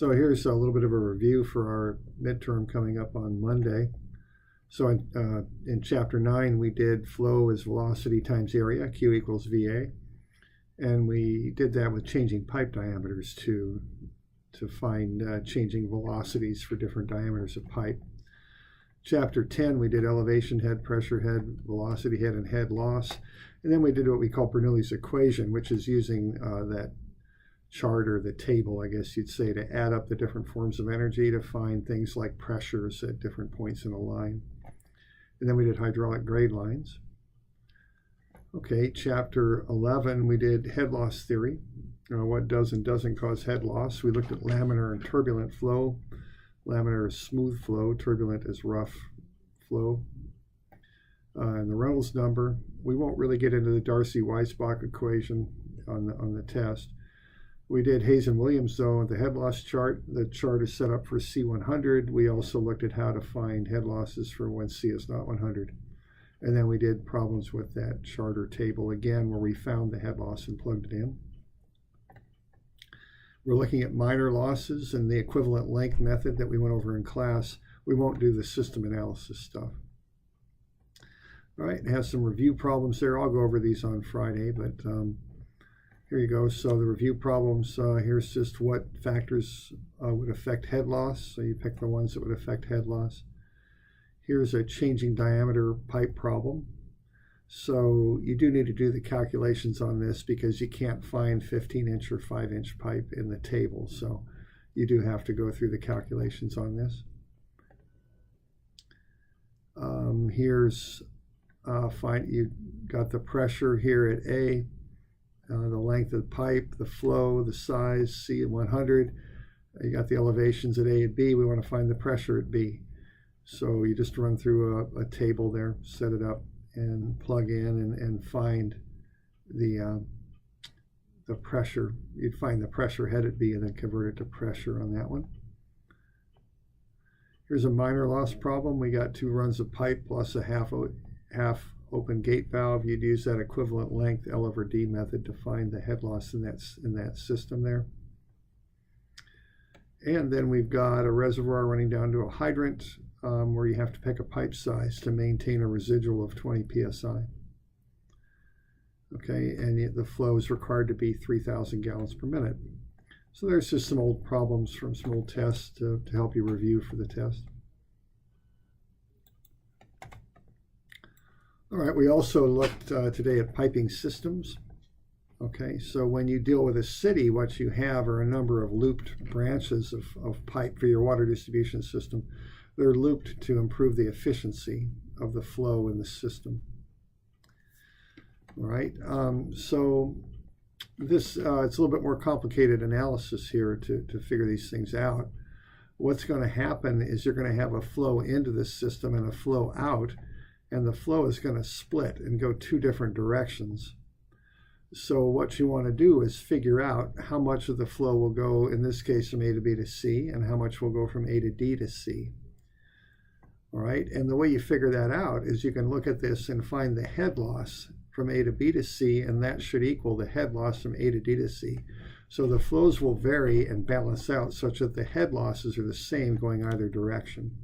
So here's a little bit of a review for our midterm coming up on Monday. So in Chapter 9, we did flow is velocity times area, Q equals VA. And we did that with changing pipe diameters to find changing velocities for different diameters of pipe. Chapter 10, we did elevation head, pressure head, velocity head, and head loss. And then we did what we call Bernoulli's equation, which is using that chart or the table, I guess you'd say, to add up the different forms of energy to find things like pressures at different points in a line. And then we did hydraulic grade lines. Okay, Chapter 11, we did head loss theory. What does and doesn't cause head loss. We looked at laminar and turbulent flow. Laminar is smooth flow, turbulent is rough flow. And the Reynolds number. We won't really get into the Darcy-Weisbach equation on the test. We did Hayes and Williams, though, the head loss chart. The chart is set up for C100. We also looked at how to find head losses for when C is not 100. And then we did problems with that chart or table again, where we found the head loss and plugged it in. We're looking at minor losses and the equivalent length method that we went over in class. We won't do the system analysis stuff. All right, it has some review problems there. I'll go over these on Friday, but here you go. So the review problems, here's just what factors would affect head loss. So you pick the ones that would affect head loss. Here's a changing diameter pipe problem. So you do need to do the calculations on this because you can't find 15-inch or 5-inch pipe in the table. So you do have to go through the calculations on this. Here's you got the pressure here at A. The length of the pipe, the flow, the size, C at 100. You got the elevations at A and B. We want to find the pressure at B. So you just run through a table there, set it up, and plug in and find the pressure. You'd find the pressure head at B and then convert it to pressure on that one. Here's a minor loss problem. We got 2 runs of pipe plus a half open gate valve. You'd use that equivalent length L over D method to find the head loss in that system there. And then we've got a reservoir running down to a hydrant where you have to pick a pipe size to maintain a residual of 20 psi. Okay, and the flow is required to be 3,000 gallons per minute. So there's just some old problems from some old tests to help you review for the test. All right, we also looked today at piping systems. Okay, so when you deal with a city, what you have are a number of looped branches of pipe for your water distribution system. They're looped to improve the efficiency of the flow in the system. All right, so this it's a little bit more complicated analysis here to figure these things out. What's going to happen is you're going to have a flow into the system and a flow out, and the flow is going to split and go 2 different directions. So what you want to do is figure out how much of the flow will go, in this case, from A to B to C, and how much will go from A to D to C. All right, and the way you figure that out is you can look at this and find the head loss from A to B to C, and that should equal the head loss from A to D to C. So the flows will vary and balance out such that the head losses are the same going either direction.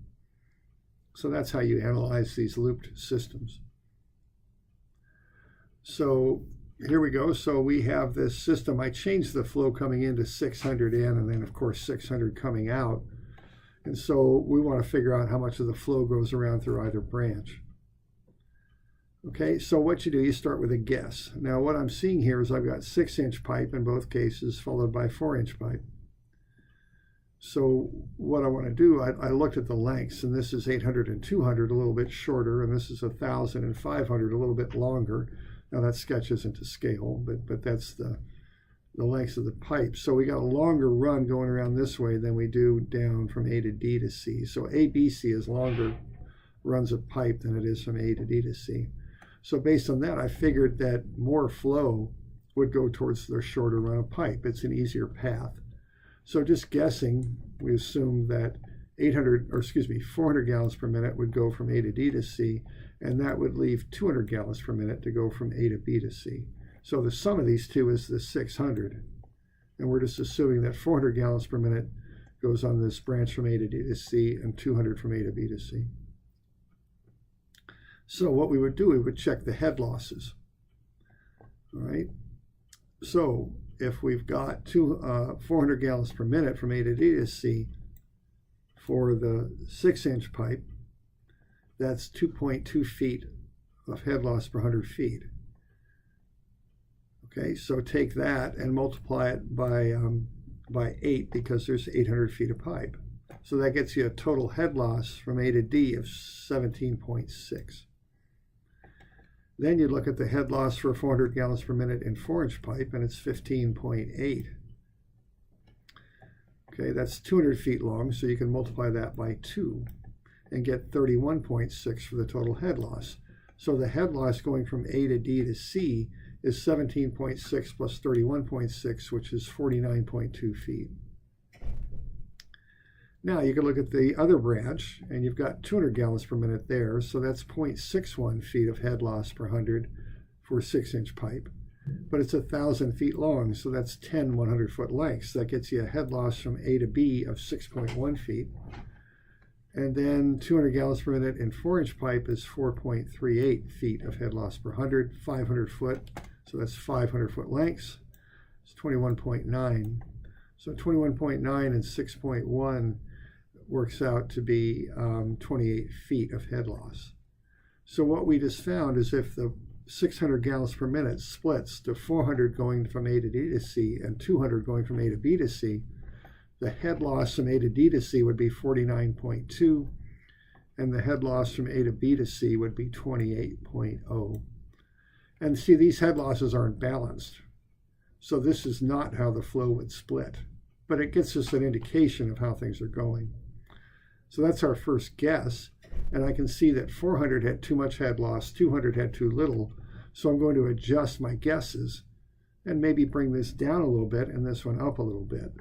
So that's how you analyze these looped systems. So here we go. So we have this system. I changed the flow coming into 600 in, and then of course 600 coming out. And so we want to figure out how much of the flow goes around through either branch. Okay, so what you do, you start with a guess. Now what I'm seeing here is I've got 6-inch pipe in both cases, followed by 4-inch pipe. So what I want to do, I looked at the lengths, and this is 800 and 200, a little bit shorter, and this is 1,000 and 500, a little bit longer. Now that sketch isn't to scale, but that's the lengths of the pipe. So we got a longer run going around this way than we do down from A to D to C. So ABC is longer runs of pipe than it is from A to D to C. So based on that, I figured that more flow would go towards the shorter run of pipe. It's an easier path. So just guessing, we assume that 400 gallons per minute would go from A to D to C, and that would leave 200 gallons per minute to go from A to B to C. So the sum of these two is the 600, and we're just assuming that 400 gallons per minute goes on this branch from A to D to C, and 200 from A to B to C. So what we would do, we would check the head losses. All right. So if we've got 400 gallons per minute from A to D to C for the 6-inch pipe, that's 2.2 feet of head loss per 100 feet. Okay, so take that and multiply it by 8 because there's 800 feet of pipe. So that gets you a total head loss from A to D of 17.6. Then you look at the head loss for 400 gallons per minute in 4-inch pipe, and it's 15.8. Okay, that's 200 feet long, so you can multiply that by 2 and get 31.6 for the total head loss. So the head loss going from A to D to C is 17.6 plus 31.6, which is 49.2 feet. Now you can look at the other branch, and you've got 200 gallons per minute there, so that's 0.61 feet of head loss per 100 for 6-inch pipe. But it's 1,000 feet long, so that's 10 100-foot lengths. That gets you a head loss from A to B of 6.1 feet. And then 200 gallons per minute in 4-inch pipe is 4.38 feet of head loss per 100, 500 foot, so that's 500-foot lengths. It's 21.9. So 21.9 and 6.1 works out to be 28 feet of head loss. So what we just found is if the 600 gallons per minute splits to 400 going from A to D to C and 200 going from A to B to C, the head loss from A to D to C would be 49.2, and the head loss from A to B to C would be 28.0. And see, these head losses aren't balanced. So this is not how the flow would split, but it gets us an indication of how things are going. So that's our first guess, and I can see that 400 had too much head loss, 200 had too little, so I'm going to adjust my guesses and maybe bring this down a little bit and this one up a little bit.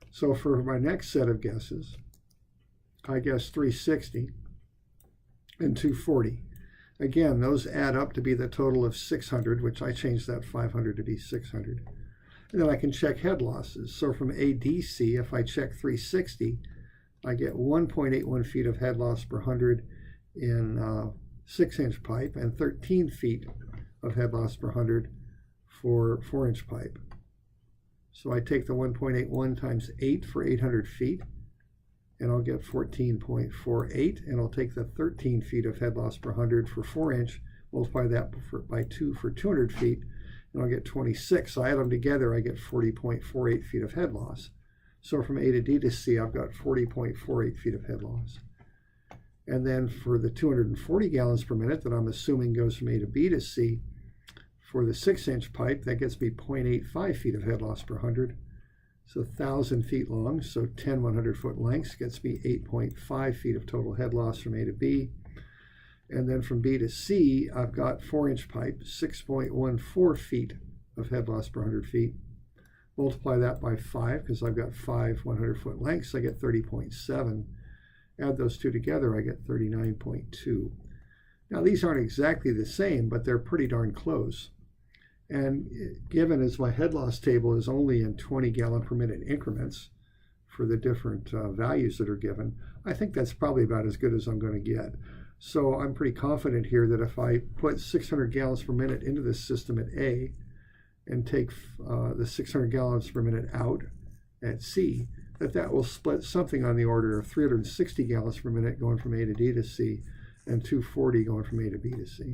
So for my next set of guesses, I guess 360 and 240. Again, those add up to be the total of 600, which I changed that 500 to be 600. And then I can check head losses. So from ADC, if I check 360, I get 1.81 feet of head loss per 100 in 6-inch pipe and 13 feet of head loss per 100 for 4-inch pipe. So I take the 1.81 times 8 for 800 feet, and I'll get 14.48, and I'll take the 13 feet of head loss per 100 for 4-inch, multiply that by 2 for 200 feet, and I'll get 26. So I add them together, I get 40.48 feet of head loss. So from A to D to C, I've got 40.48 feet of head loss. And then for the 240 gallons per minute that I'm assuming goes from A to B to C, for the 6-inch pipe, that gets me 0.85 feet of head loss per 100. So 1,000 feet long, so 10 100-foot lengths gets me 8.5 feet of total head loss from A to B. And then from B to C, I've got 4-inch pipe, 6.14 feet of head loss per 100 feet. Multiply that by 5, because I've got 5 100-foot lengths, I get 30.7. Add those two together, I get 39.2. Now these aren't exactly the same, but they're pretty darn close. And given as my head loss table is only in 20 gallon per minute increments for the different values that are given, I think that's probably about as good as I'm going to get. So I'm pretty confident here that if I put 600 gallons per minute into this system at A and take the 600 gallons per minute out at C, that will split something on the order of 360 gallons per minute going from A to D to C and 240 going from A to B to C.